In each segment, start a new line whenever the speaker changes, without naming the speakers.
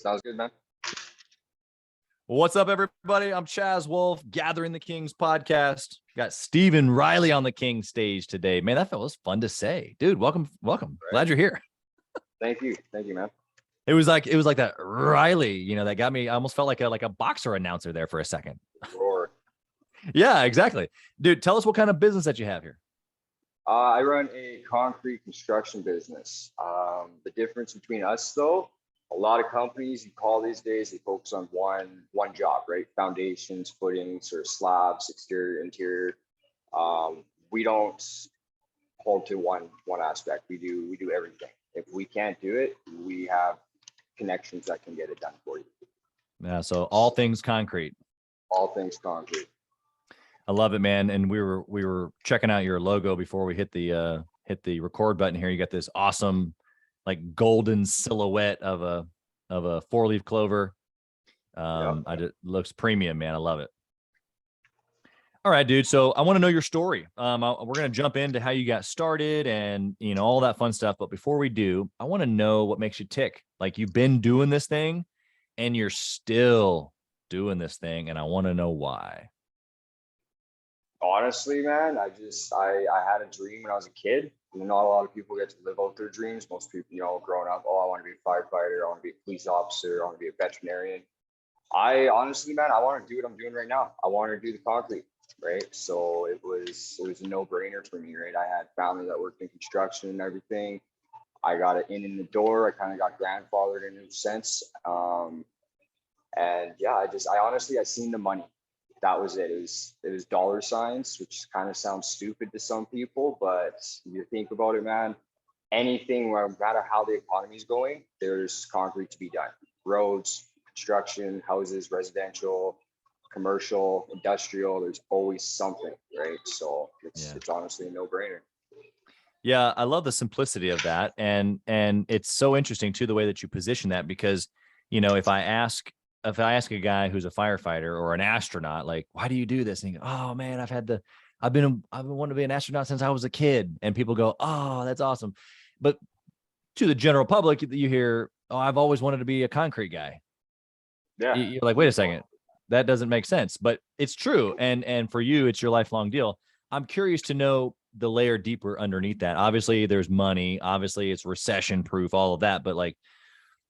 Sounds good, man.
What's up, everybody? I'm Chaz Wolfe, Gathering the Kings podcast. Got Stephen Riley on the King stage today. Man, that was fun to say. Dude, welcome. Right. Glad you're here.
Thank you, man.
It was like that Riley, that got me. I almost felt like a boxer announcer there for a second.
Roar.
Yeah, exactly. Dude, tell us what kind of business that you have here.
I run a concrete construction business. The difference between us, though, a lot of companies you call these days, they focus on one job, right? Foundations, footings, or slabs, exterior, interior. We don't hold to one aspect. We do everything. If we can't do it, we have connections that can get it done for you.
Yeah. So all things concrete.
All things concrete.
I love it, man. And we were checking out your logo before we hit the record button here. You got this awesome, like, golden silhouette of a 4-leaf clover. It looks premium, man. I love it. All right, dude. So I want to know your story. We're going to jump into how you got started and, all that fun stuff. But before we do, I want to know what makes you tick. Like, you've been doing this thing and you're still doing this thing. And I want to know why.
Honestly, man, I had a dream when I was a kid. Not a lot of people get to live out their dreams. Most people, growing up, I want to be a firefighter, I want to be a police officer, I want to be a veterinarian. I honestly, man, I want to do what I'm doing right now. I want to do the concrete, right? So it was a no-brainer for me, right? I had family that worked in construction and everything. I got it in the door. I kind of got grandfathered in a sense. And yeah, I seen the money. That was it. It was dollar signs, which kind of sounds stupid to some people, but you think about it, man, anything, no matter how the economy is going, there's concrete to be done. Roads, construction, houses, residential, commercial, industrial, there's always something, right? So it's honestly a no-brainer.
Yeah, I love the simplicity of that. And it's so interesting too, the way that you position that, because, if I ask a guy who's a firefighter or an astronaut, like, why do you do this? And he goes, oh man, I've been wanting to be an astronaut since I was a kid. And people go, oh, that's awesome. But to the general public, you hear, oh, I've always wanted to be a concrete guy.
Yeah.
You're like, wait a second, that doesn't make sense, but it's true. And for you, it's your lifelong deal. I'm curious to know the layer deeper underneath that. Obviously there's money, obviously it's recession proof, all of that, but like,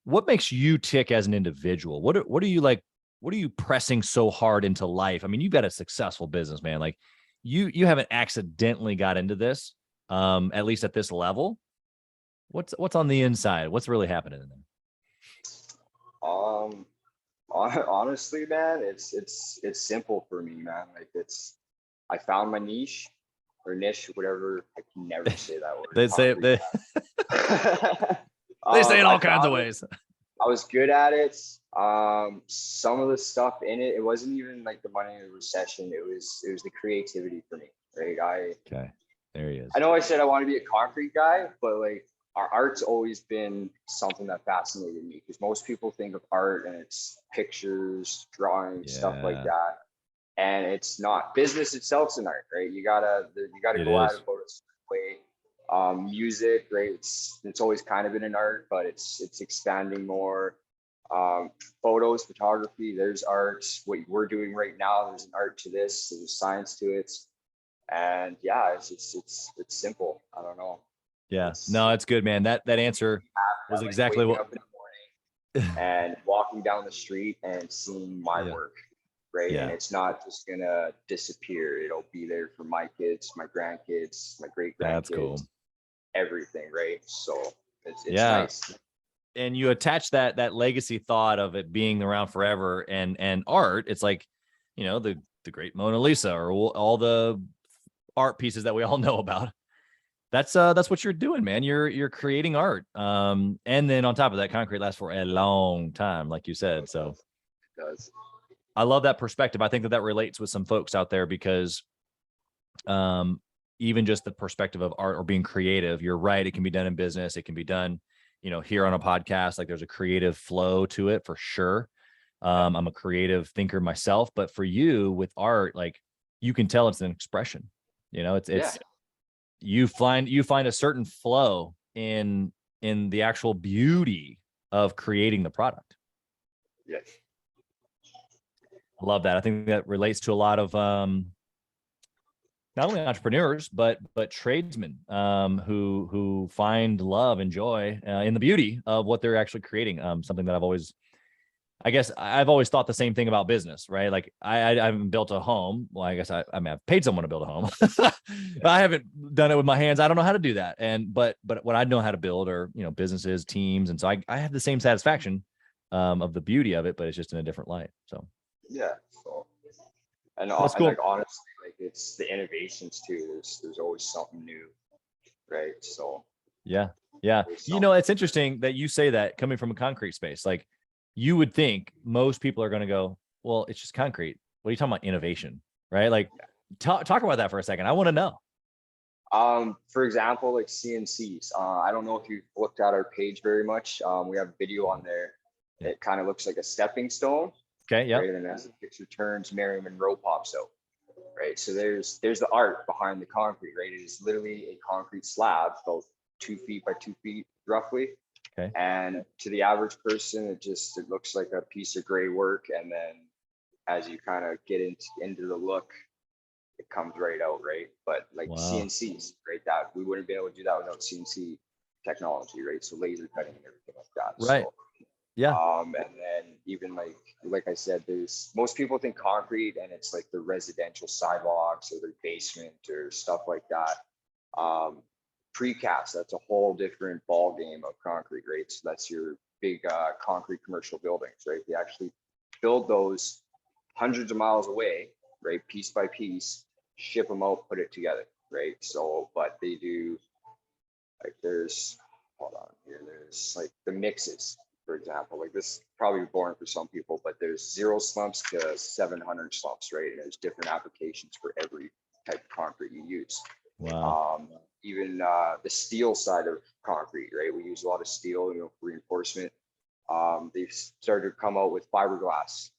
what makes you tick as an individual? What are you like? What are you pressing so hard into life? I mean, you've got a successful business, man. Like you haven't accidentally got into this, at least at this level. What's on the inside? What's really happening in there?
Honestly, man, it's simple for me, man. Like I found my niche, whatever. I can never say that word.
They say it. They say it all kinds of ways.
I was good at it. Some of the stuff in it, it wasn't even like the money in the recession. It was the creativity for me, right?
Okay, there he is.
I know I said I want to be a concrete guy, but like our art's always been something that fascinated me, because most people think of art and it's pictures, drawings, stuff like that, and it's not. Business itself's an art, right? You gotta go at it a certain way. Music, right? It's always kind of been an art, but it's expanding more. Photos, photography, there's art. What we're doing right now, there's an art to this, there's science to it. And yeah, it's simple. I don't know.
Yeah, no, it's good, man. That answer was exactly what.
Up in the morning and walking down the street and seeing my work, right? Yeah. And it's not just gonna disappear. It'll be there for my kids, my grandkids, my great grandkids.
That's cool.
Everything, right? So it's nice.
And you attach that legacy thought of it being around forever and art. It's like, the great Mona Lisa or all the art pieces that we all know about. That's what you're doing, man. You're creating art. And then on top of that, concrete lasts for a long time, like you said. So
it does.
I love that perspective. I think that relates with some folks out there, because even just the perspective of art or being creative, you're right. It can be done in business. It can be done, here on a podcast. Like, there's a creative flow to it for sure. I'm a creative thinker myself, but for you with art, like, you can tell it's an expression, you find a certain flow in the actual beauty of creating the product.
Yeah.
I love that. I think that relates to a lot of not only entrepreneurs but tradesmen who find love and joy in the beauty of what they're actually creating. Something that I've always thought the same thing about business, right? Like I haven't built a home. Well, I guess I mean, I've paid someone to build a home, but I haven't done it with my hands. I don't know how to do that. But what I know how to build are, businesses, teams. And so I have the same satisfaction of the beauty of it, but it's just in a different light. So,
Yeah. So, and,
that's
and
cool.
like, honestly, like it's the innovations too. There's always something new. Right. So,
Yeah. It's interesting that you say that coming from a concrete space. Like, you would think most people are going to go, well, it's just concrete. What are you talking about? Innovation, right? Like, talk about that for a second. I want to know.
For example, like CNCs. I don't know if you've looked at our page very much. We have a video on there.
Yeah.
It kind of looks like a stepping stone.
Okay. Yeah.
Right. And as the picture turns, Mary Monroe pops out. Right. So there's the art behind the concrete, right? It is literally a concrete slab, about 2 feet by 2 feet roughly.
Okay.
And to the average person, it looks like a piece of gray work. And then as you kind of get into the look, it comes right out, right? But like CNCs, right? That we wouldn't be able to do that without CNC technology, right? So laser cutting and everything like that.
Right.
So,
yeah.
And then even like I said, there's most people think concrete and it's like the residential sidewalks or their basement or stuff like that. Precast, that's a whole different ball game of concrete, right? So that's your big concrete commercial buildings, right? They actually build those hundreds of miles away, right? Piece by piece, ship them out, put it together, right? So, but they do like there's like the mixes, for example. Like this is probably boring for some people, but there's 0 slumps to 700 slumps, right? And there's different applications for every type of concrete you use.
Wow.
Even the steel side of concrete, right? We use a lot of steel, for reinforcement. They've started to come out with fiberglass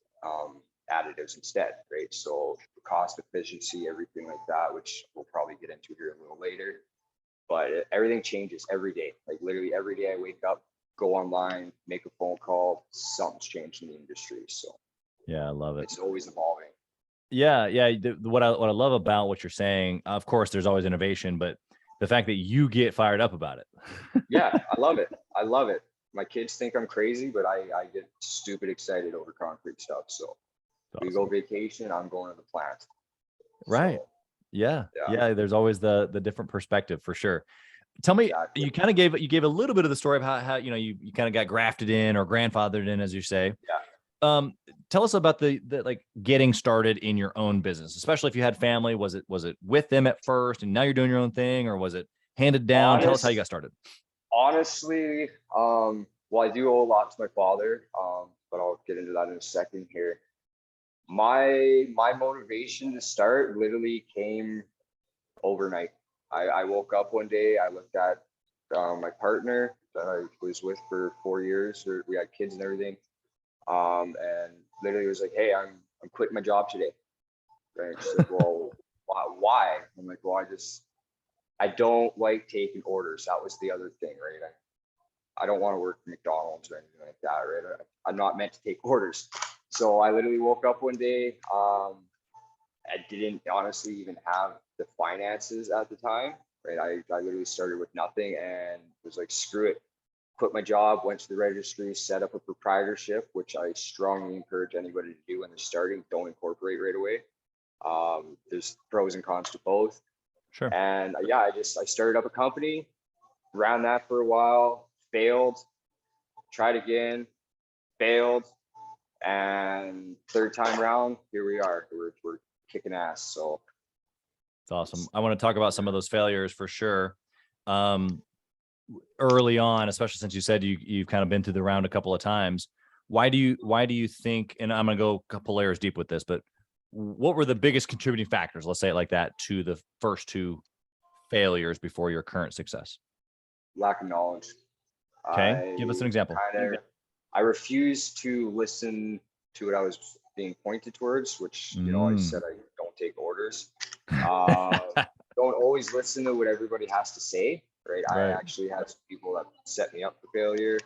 additives instead, right? So cost efficiency, everything like that, which we'll probably get into here a little later. But everything changes every day. Like literally every day I wake up, go online, make a phone call, something's changed in the industry. So
yeah, I love it.
It's always evolving.
Yeah. What I love about what you're saying, of course, there's always innovation, but the fact that you get fired up about it.
Yeah, I love it. My kids think I'm crazy, but I get stupid excited over concrete stuff. So we go vacation, I'm going to the plant.
Right. So, yeah. There's always the different perspective for sure. Tell me, you kind of gave a little bit of the story of how you kind of got grafted in or grandfathered in, as you say.
Yeah.
Tell us about the like getting started in your own business, especially if you had family. Was it with them at first and now you're doing your own thing, or was it handed down? Tell us how you got started.
Honestly, well, I do owe a lot to my father, but I'll get into that in a second here. My motivation to start literally came overnight. I woke up one day, I looked at my partner that I was with for 4 years, we had kids and everything, and literally was like, hey, I'm quitting my job today. Right? She's like, well, why? I'm like, well, I don't like taking orders. That was the other thing, right? I don't want to work for McDonald's or anything like that, right? I'm not meant to take orders. So I literally woke up one day. I didn't honestly even have the finances at the time, right? I literally started with nothing and was like, screw it. Quit my job, went to the registry, set up a proprietorship, which I strongly encourage anybody to do when they're starting. Don't incorporate right away. There's pros and cons to both.
Sure.
And I started up a company, ran that for a while, failed, tried again, failed, and third time round, here we are. We're kicking ass. So
it's awesome. I want to talk about some of those failures for sure. Early on, especially since you said you've kind of been through the round a couple of times. Why do you think, and I'm gonna go a couple layers deep with this, but what were the biggest contributing factors, let's say it like that, to the first 2 failures before your current success?
Lack of knowledge.
Okay, give us an example.
I refused to listen to what I was being pointed towards, which, I said I don't take orders. Don't always listen to what everybody has to say, right? I actually had some people that set me up for failure.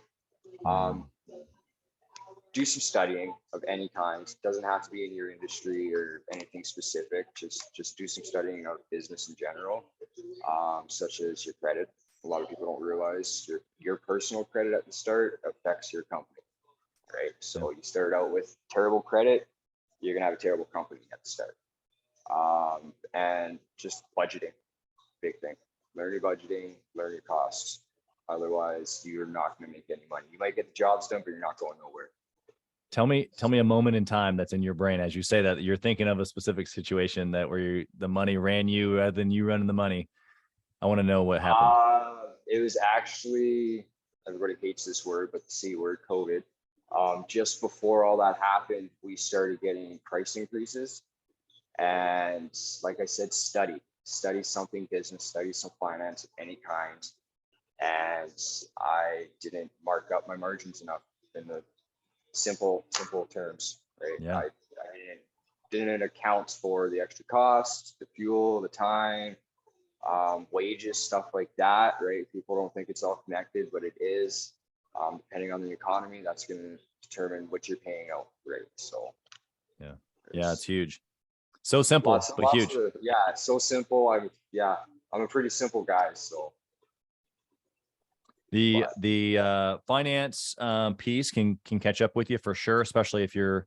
do some studying of any kind. It doesn't have to be in your industry or anything specific. Just do some studying of business in general, such as your credit. A lot of people don't realize your personal credit at the start affects your company, right? So you start out with terrible credit, you're gonna have a terrible company at the start. And just budgeting, big thing. Learn your budgeting, learn your costs. Otherwise, you're not going to make any money. You might get the jobs done, but you're not going nowhere.
Tell me a moment in time that's in your brain as you say that you're thinking of a specific situation that where the money ran you rather than you running the money. I want to know what happened.
It was actually, everybody hates this word, but the C word, COVID. Just before all that happened, we started getting price increases. And like I said, study something business, study some finance of any kind. And I didn't mark up my margins enough in the simple terms, right?
Yeah.
I didn't account for the extra costs, the fuel, the time, wages, stuff like that, right? People don't think it's all connected, but it is. Depending on the economy, that's going to determine what you're paying out, right? So
yeah, it's huge. So simple, but huge.
It's so simple. I'm a pretty simple guy, so.
The finance piece can catch up with you for sure, especially if you're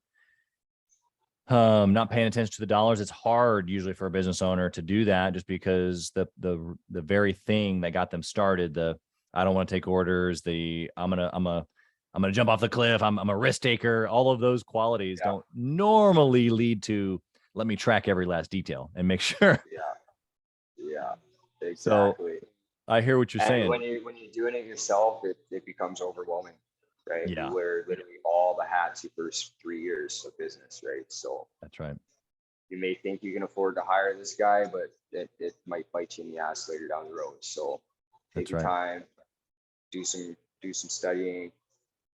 not paying attention to the dollars. It's hard usually for a business owner to do that, just because the very thing that got them started, I don't want to take orders, I'm gonna jump off the cliff, I'm a risk taker, all of those qualities don't normally lead to let me track every last detail and make sure.
Yeah, exactly.
So I hear what you're saying.
When you're doing it yourself, it becomes overwhelming, right?
Yeah.
You wear literally all the hats your first 3 years of business, right? So
that's right.
You may think you can afford to hire this guy, but it might bite you in the ass later down the road. So take your time, do some studying,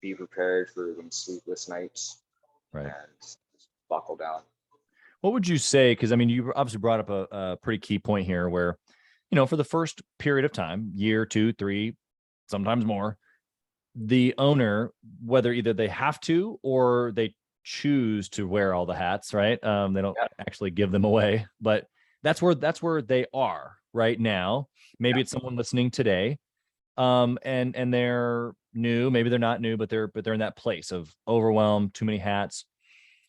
be prepared for them sleepless nights,
right?
And just buckle down.
What would you say? Because I mean, you obviously brought up a pretty key point here where, for the first period of time, year, 2, 3, sometimes more, the owner, whether either they have to or they choose to wear all the hats, right? They don't actually give them away, but that's where they are right now. Maybe it's someone listening today, and they're new, maybe they're not new, but they're in that place of overwhelm, too many hats.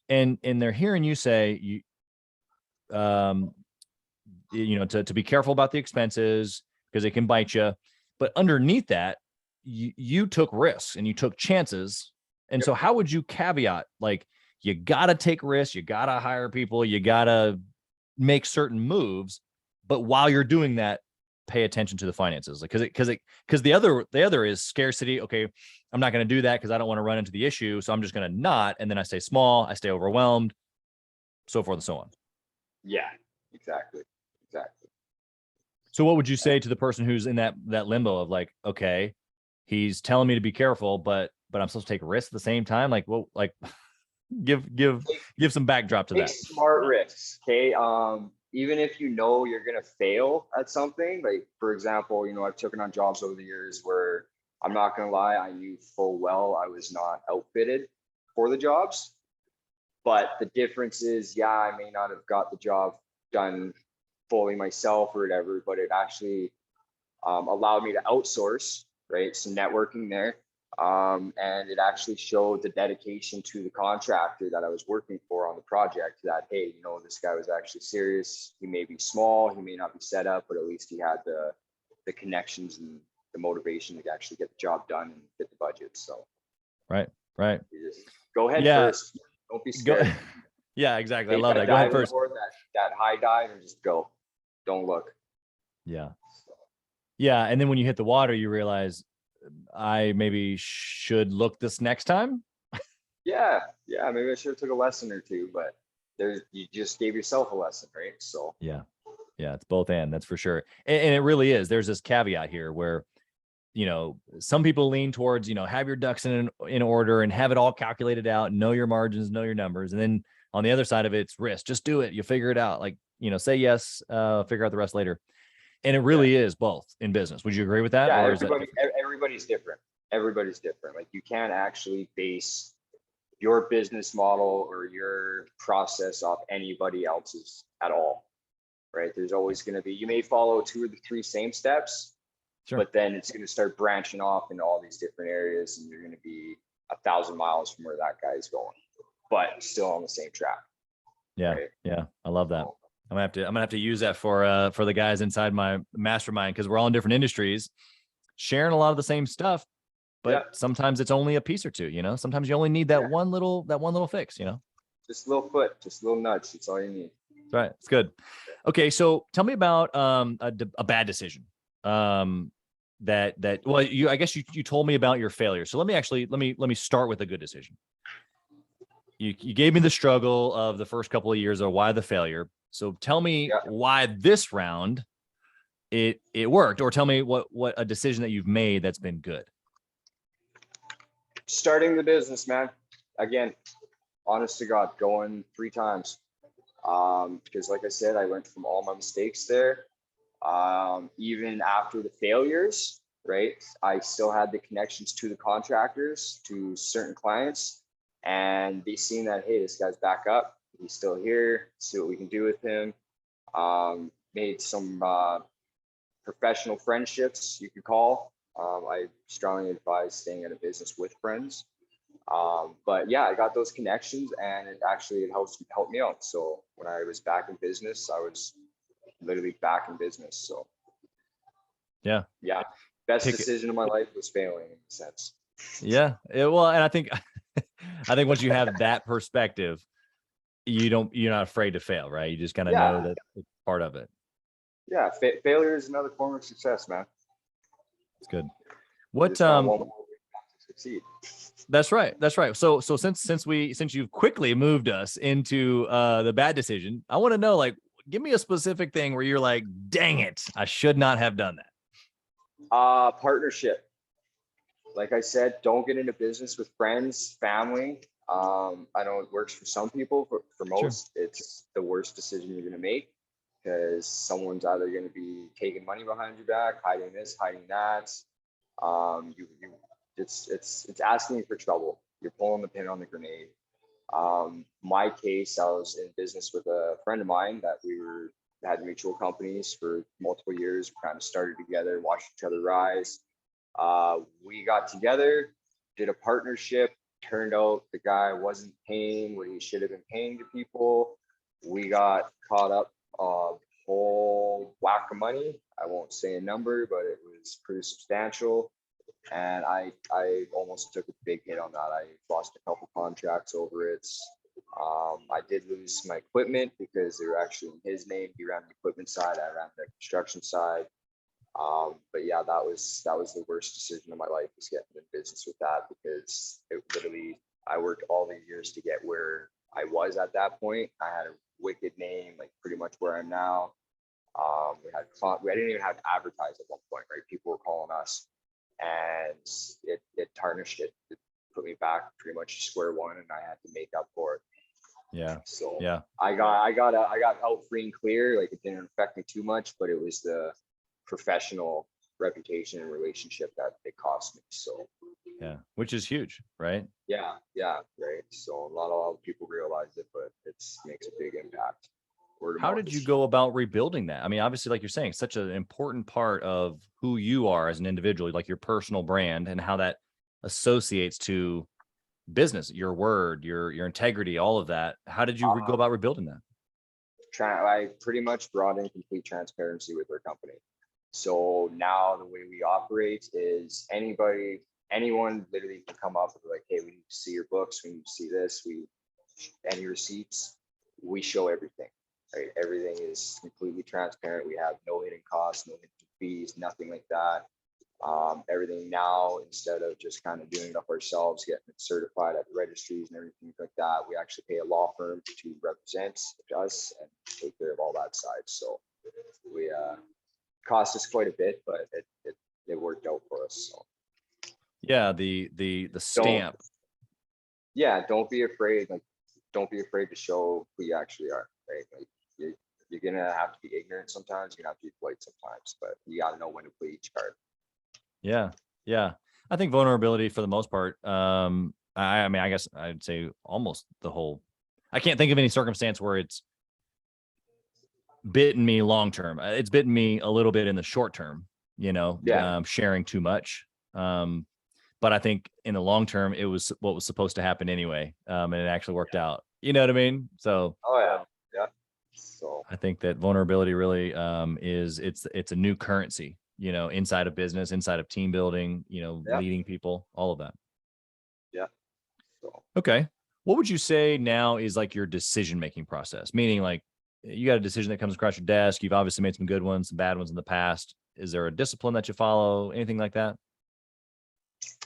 And they're hearing you say, to be careful about the expenses because they can bite you. But underneath that, you took risks and you took chances. And so how would you caveat, like, you got to take risks, you got to hire people, you got to make certain moves, but while you're doing that, pay attention to the finances, like, because the other is scarcity. Okay, I'm not going to do that because I don't want to run into the issue, so I'm just going to not, and then I stay small, I stay overwhelmed, so forth and so on.
Yeah, exactly.
So what would you say to the person who's in that limbo of like, okay, he's telling me to be careful, but I'm supposed to take risks at the same time? Like, well, like, give some backdrop to that.
Smart risks, okay? Even if you're gonna fail at something, like for example, I've taken on jobs over the years where I'm not gonna lie, I knew full well I was not outfitted for the jobs. But the difference is, I may not have got the job done fully myself or whatever, but it actually allowed me to outsource, right? Some networking there. And it actually showed the dedication to the contractor that I was working for on the project that, hey, this guy was actually serious. He may be small, he may not be set up, but at least he had the connections and the motivation to actually get the job done and get the budget. So
right.
You just go ahead first. Don't be scared.
Yeah, exactly. I love that. Go ahead first.
That high dive and just go. Don't look.
Yeah. And then when you hit the water, you realize I maybe should look this next time.
Yeah. Maybe I should have took a lesson or two, but you just gave yourself a lesson, right? So
yeah, it's both and, that's for sure. And it really is. There's this caveat here where, some people lean towards, have your ducks in order and have it all calculated out, know your margins, know your numbers. And then on the other side of it, it's risk. Just do it. You figure it out. Like, say yes, figure out the rest later. And it really is both in business. Would you agree with that?
Yeah, everybody's different. Everybody's different. Like, you can't actually base your business model or your process off anybody else's at all, right? There's always going to be, you may follow 2 or 3 same steps,
Sure.
but then it's going to start branching off into all these different areas, and you're going to be 1,000 miles from where that guy's going, but still on the same track.
Yeah.
Right?
Yeah. I love that. I'm gonna have to use that for the guys inside my mastermind, because we're all in different industries, sharing a lot of the same stuff, but sometimes it's only a piece or two, you know. Sometimes you only need that one little fix, you know.
Just a little foot, just a little nudge. That's all you need.
That's right. It's good. Okay, so tell me about a bad decision. That well, I guess you told me about your failure. So let me start with a good decision. You gave me the struggle of the first couple of years, or why the failure. So tell me why this round it worked, or tell me what a decision that you've made that's been good.
Starting the business, man. Again, honest to God, going 3 times. Because like I said, I learned from all my mistakes there. Even after the failures, right? I still had the connections to the contractors, to certain clients, and they seen that, hey, this guy's back up. He's still here. See what we can do with him. Made some professional friendships, you could call. I strongly advise staying in a business with friends. But yeah, I got those connections, and it helped me out. So when I was back in business, I was literally back in business. So yeah, best decision of my life was failing, in a sense.
Yeah, well, and I think once you have that perspective, you're not afraid to fail, right? You just kind of know that it's part of it.
Yeah, failure is another form of success, man.
It's good. What
succeed.
That's right. So since you've quickly moved us into the bad decision, I want to know, like, give me a specific thing where you're like, dang it, I should not have done that.
Partnership. Like I said, don't get into business with friends, family. I know it works for some people, but for most, it's the worst decision you're going to make, because someone's either going to be taking money behind your back, hiding this, hiding that. It's asking for trouble. You're pulling the pin on the grenade. My case, I was in business with a friend of mine that we had mutual companies for multiple years, kind of started together, watched each other rise. We got together, did a partnership. Turned out the guy wasn't paying what he should have been paying to people. We got caught up a whole whack of money. I won't say a number, but it was pretty substantial. And I almost took a big hit on that. I lost a couple contracts over it. I did lose my equipment because they were actually in his name. He ran the equipment side, I ran the construction side. But yeah, that was the worst decision of my life, was getting in business with that, because it literally, I worked all these years to get where I was at that point. I had a wicked name, like pretty much where I'm now. I didn't even have to advertise at one point, right? People were calling us, and it tarnished it. It put me back pretty much to square one, and I had to make up for it.
Yeah.
So
yeah,
I got out free and clear. Like, it didn't affect me too much, but it was the professional reputation and relationship that it cost me. So
yeah, which is huge, right?
Yeah, right. So a lot of people realize it, but it makes a big impact.
How did you go about rebuilding that? I mean, obviously, like you're saying, such an important part of who you are as an individual, like your personal brand, and how that associates to business, your word, your integrity, all of that. How did you go about rebuilding that?
I pretty much brought in complete transparency with our company. So now the way we operate is anyone literally can come up with, like, hey, we need to see your books, we need to see this, any receipts, we show everything. Right? Everything is completely transparent. We have no hidden costs, no hidden fees, nothing like that. Everything now, instead of just kind of doing it up ourselves, getting it certified at the registries and everything like that, we actually pay a law firm to represent us and take care of all that side. So we cost us quite a bit, but it worked out for us. So
yeah, the stamp.
Don't be afraid. Like, don't be afraid to show who you actually are. Right? Like, you're gonna have to be ignorant sometimes. You're gonna have to be polite sometimes, but you gotta know when to play each card.
Yeah. I think vulnerability, for the most part, I mean, I guess I'd say almost the whole. I can't think of any circumstance where it's bitten me long term. It's bitten me a little bit in the short term, sharing too much. But I think in the long term, it was what was supposed to happen anyway. And it actually worked out. You know what I mean? So,
Oh yeah. Yeah. So
I think that vulnerability really it's a new currency, inside of business, inside of team building,
yeah.
leading people, all of that.
Yeah. So
Okay. What would you say now is like your decision-making process? Meaning like you got a decision that comes across your desk. You've obviously made some good ones, some bad ones in the past. Is there a discipline that you follow? Anything like that?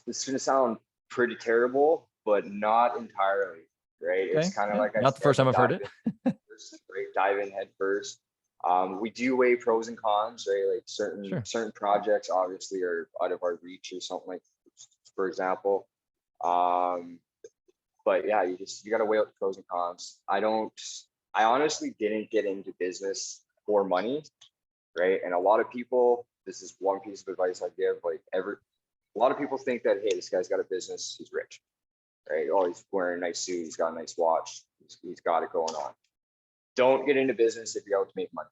this is gonna sound pretty terrible, but not entirely, right?
Okay.
It's kind of
Yeah.
like I
Not the
said,
first time I've heard
dive
it.
in first, right? Dive in head first. We do weigh pros and cons, right? Like
Sure.
certain projects obviously are out of our reach or something like, for example. Um, but yeah, you got to weigh out the pros and cons. I honestly didn't get into business for money, right? And a lot of people, this is one piece of advice I give, like a lot of people think that, hey, this guy's got a business, he's rich, right? Oh, he's wearing a nice suit, he's got a nice watch, he's got it going on. Don't get into business if you're out to make money.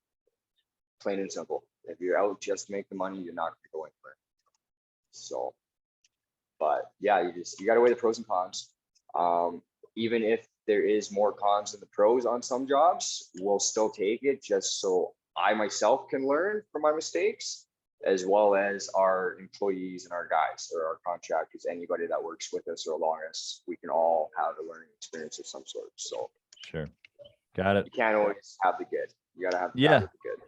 Plain and simple. If you're out just to make the money, you're not going to go anywhere. So, but yeah, you got to weigh the pros and cons. Even if there is more cons than the pros on some jobs, we'll still take it just so I myself can learn from my mistakes, as well as our employees and our guys or our contractors, anybody that works with us or along us, we can all have a learning experience of some sort. So
Sure. Got it.
you can't always have the good. You got to have the
Yeah.
bad with the good.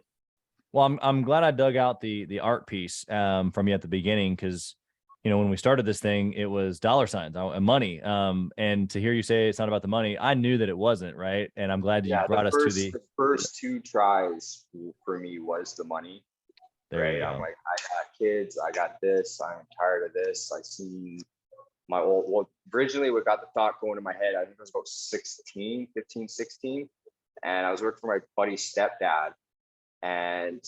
Well, I'm glad I dug out the art piece from you at the beginning, because when we started this thing, it was dollar signs and money. And to hear you say it's not about the money, I knew that it wasn't, right? And I'm glad you brought us to
the first two tries for me was the money.
There you
right?
go.
I'm like, I got kids, I got this, I'm tired of this. I seen my originally what got the thought going in my head, I think I was about 15, 16. And I was working for my buddy's stepdad. And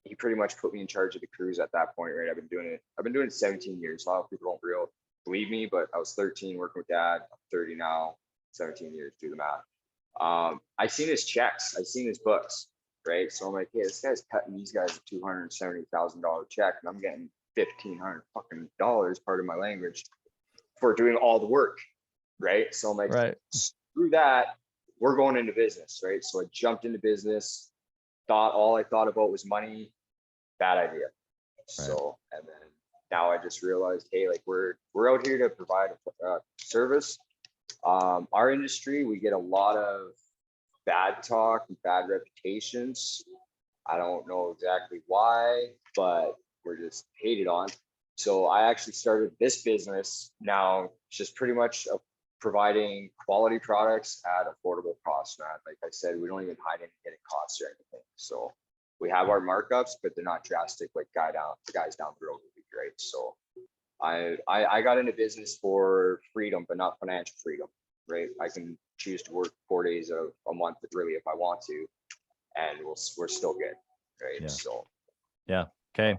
he pretty much put me in charge of the crews at that point, right? I've been doing it 17 years. A lot of people don't believe me, but I was 13 working with dad. I'm 30 now, 17 years, do the math. I seen his checks, I seen his books, right? So I'm like, hey, this guy's cutting these guys a $270,000 check, and I'm getting $1,500 fucking dollars, part of my language, for doing all the work, right? So I'm like,
right.
Screw that, we're going into business, right? So I jumped into business. All I thought about was money. Bad idea. Right. So, and then now I just realized, hey, like we're out here to provide a service. Our industry, we get a lot of bad talk and bad reputations. I don't know exactly why, but we're just hated on. So I actually started this business now, just pretty much providing quality products at affordable costs, man. Like I said, we don't even hide any hidden costs or anything. So we have our markups, but they're not drastic like the guys down the road would be great. So I got into business for freedom, but not financial freedom, right? I can choose to work 4 days of a month, really, if I want to, and we're still good, right?
Yeah.
So
yeah. Okay.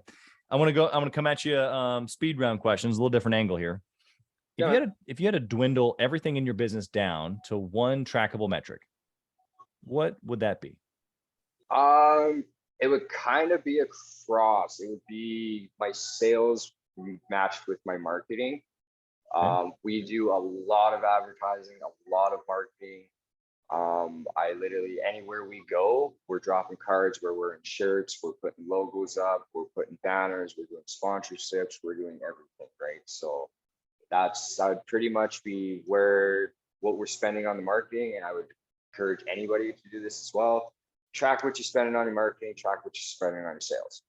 I'm gonna come at you speed round questions, a little different angle here. If you had to dwindle everything in your business down to one trackable metric, what would that be?
It would kind of be a cross. It would be my sales matched with my marketing. Okay. We do a lot of advertising, a lot of marketing. I literally, anywhere we go, we're dropping cards, we're wearing shirts, we're putting logos up, we're putting banners, we're doing sponsorships, we're doing everything, right? So that would pretty much be what we're spending on the marketing. And I would encourage anybody to do this as well. Track what you're spending on your marketing, track what you're spending on your sales,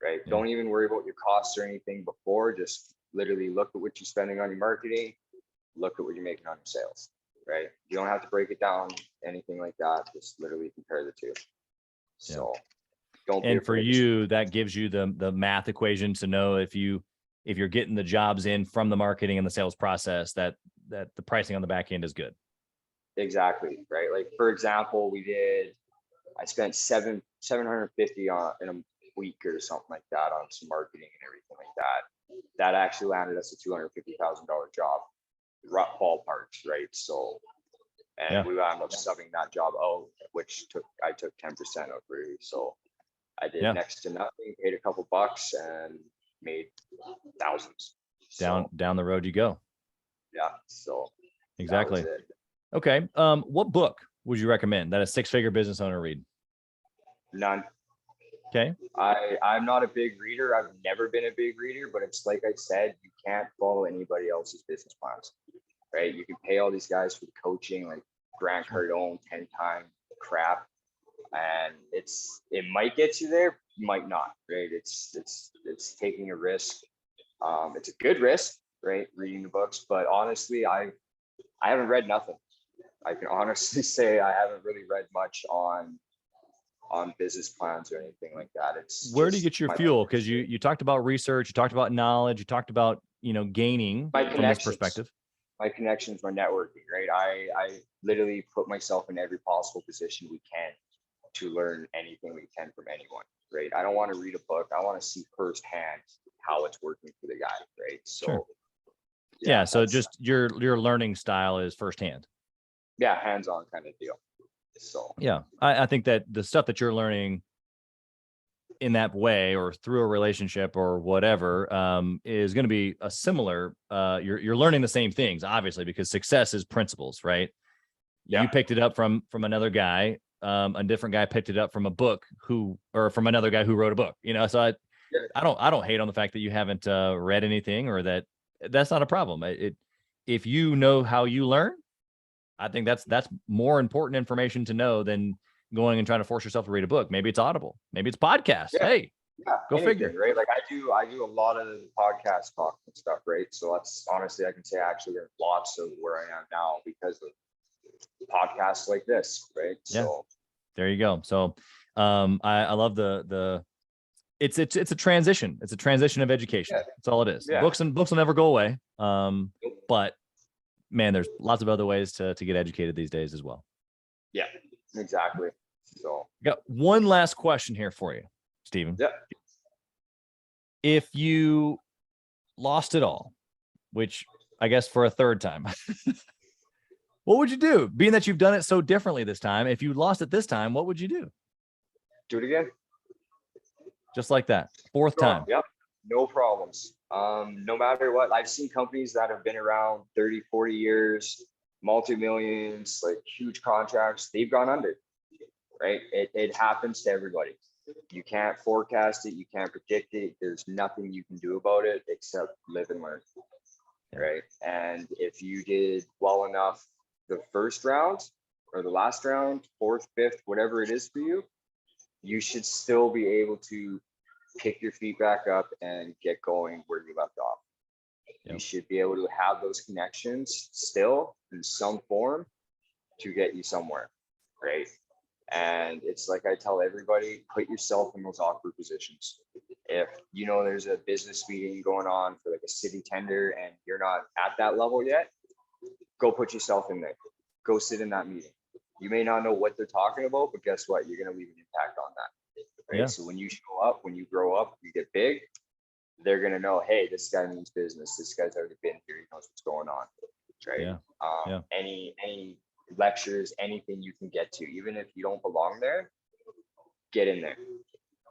right? Yeah. Don't even worry about your costs or anything before, just literally look at what you're spending on your marketing, look at what you're making on your sales, right? You don't have to break it down, anything like that. Just literally compare the two. So don't be afraid.
And for you, that gives you the math equation to know if you're getting the jobs in from the marketing and the sales process, that the pricing on the back end is good.
Exactly, right? Like for example, I spent $750 in a week or something like that on some marketing and everything like that. That actually landed us a $250,000 job, rough ballparks, right? So, and we wound up subbing that job out, which I took 10% of really. So I did next to nothing, paid a couple bucks, and made thousands.
Down the road you go.
Yeah. So
exactly. Okay. What book would you recommend that a six-figure business owner read?
None.
Okay.
I'm not a big reader. I've never been a big reader, but it's like I said, you can't follow anybody else's business plans, right? You can pay all these guys for the coaching, like Grant Cardone, 10-time crap, and it might get you there, might not, right? It's taking a risk. It's a good risk, right? Reading the books, but honestly, I haven't read nothing. I can honestly say I haven't really read much on business plans or anything like that. It's
where do you get your fuel? Because you talked about research, you talked about knowledge, you talked about gaining from this perspective.
My connections, my networking, right? I literally put myself in every possible position we can to learn anything we can from anyone, right? I don't want to read a book. I want to see firsthand how it's working for the guy, right? So
sure. Yeah, so just your learning style is firsthand.
Yeah, hands-on kind of deal. So
yeah, I think that the stuff that you're learning in that way or through a relationship or whatever is going to be a similar you're learning the same things, obviously, because success is principles, right? You picked it up from another guy, a different guy picked it up from a book from another guy who wrote a book, so I don't hate on the fact that you haven't read anything, or that's not a problem. If you know how you learn, I think that's more important information to know than going and trying to force yourself to read a book. Maybe it's Audible, maybe it's podcast. Hey, go figure,
right? Like I do a lot of the podcast talk and stuff, right? So that's honestly, I can say I actually learned lots of where I am now because of podcasts like this, right?
Yeah.
So
there you go. So I love it's a transition. It's a transition of education. That's all it is. Books will never go away. But man, there's lots of other ways to get educated these days as well.
Yeah, exactly. So
got one last question here for you, Stephen.
Yeah.
If you lost it all, which I guess for a third time, what would you do? Being that you've done it so differently this time, if you lost it this time, what would you do?
Do it again.
Just like that. Fourth time.
Yep. No problems. No matter what, I've seen companies that have been around 30, 40 years, multi-millions, like huge contracts, they've gone under, right? It happens to everybody. You can't forecast it. You can't predict it. There's nothing you can do about it except live and learn, right? And if you did well enough the first round or the last round, fourth, fifth, whatever it is for you, you should still be able to pick your feet back up and get going where you left off. You should be able to have those connections still in some form to get you somewhere, right? And it's like I tell everybody, put yourself in those awkward positions. If there's a business meeting going on for like a city tender and you're not at that level yet, go put yourself in there. Go sit in that meeting. You may not know what they're talking about, but guess what? You're going to leave an impact on that. Right. Yeah. So when you show up, when you grow up, you get big, they're going to know, hey, this guy means business. This guy's already been here. He knows what's going on. Right. Yeah. Any lectures, anything you can get to, even if you don't belong there, get in there.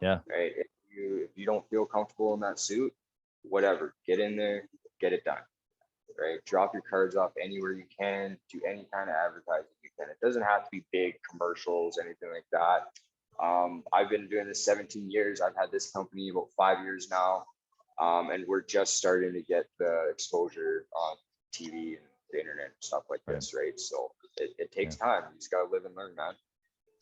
Yeah.
Right. If you don't feel comfortable in that suit, whatever, get in there, get it done. Right. Drop your cards off anywhere you can, do any kind of advertising you can. It doesn't have to be big commercials, anything like that. I've been doing this 17 years. I've had this company about 5 years now. And we're just starting to get the exposure on TV and the internet and stuff like this, right? So it takes time. You just gotta live and learn, man.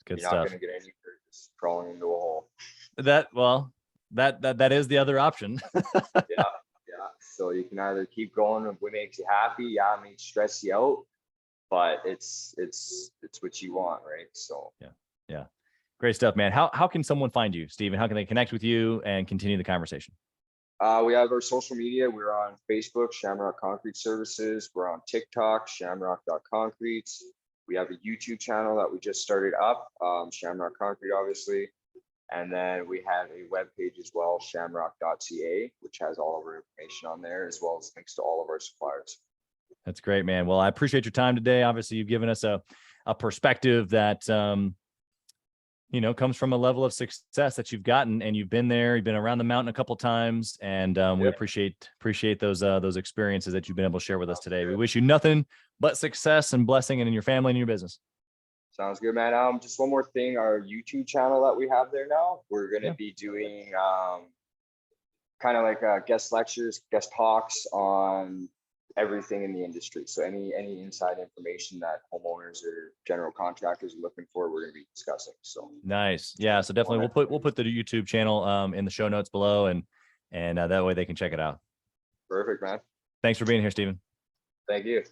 Good
You're
stuff.
not gonna get any just crawling into a hole.
That is the other option.
Yeah. So you can either keep going with what makes you happy, it may stress you out, but it's what you want, right? So
yeah. Great stuff, man. How can someone find you, Stephen? How can they connect with you and continue the conversation?
We have our social media. We're on Facebook, ShamRoc Concrete Services. We're on TikTok, shamroc.concrete. We have a YouTube channel that we just started up, ShamRoc Concrete, obviously. And then we have a web page as well, shamroc.ca, which has all of our information on there, as well as links to all of our suppliers.
That's great, man. Well, I appreciate your time today. Obviously, you've given us a perspective that, comes from a level of success that you've gotten, and you've been there. You've been around the mountain a couple times, and we appreciate those experiences that you've been able to share with us today. We wish you nothing but success and blessing in your family and your business.
Sounds good, man. Just one more thing, our YouTube channel that we have there now, we're going to be doing kind of like guest lectures, guest talks on everything in the industry. So any inside information that homeowners or general contractors are looking for, we're going to be discussing. So
nice. Yeah. So definitely we'll put the YouTube channel in the show notes below, and that way they can check it out.
Perfect, man.
Thanks for being here, Stephen.
Thank you.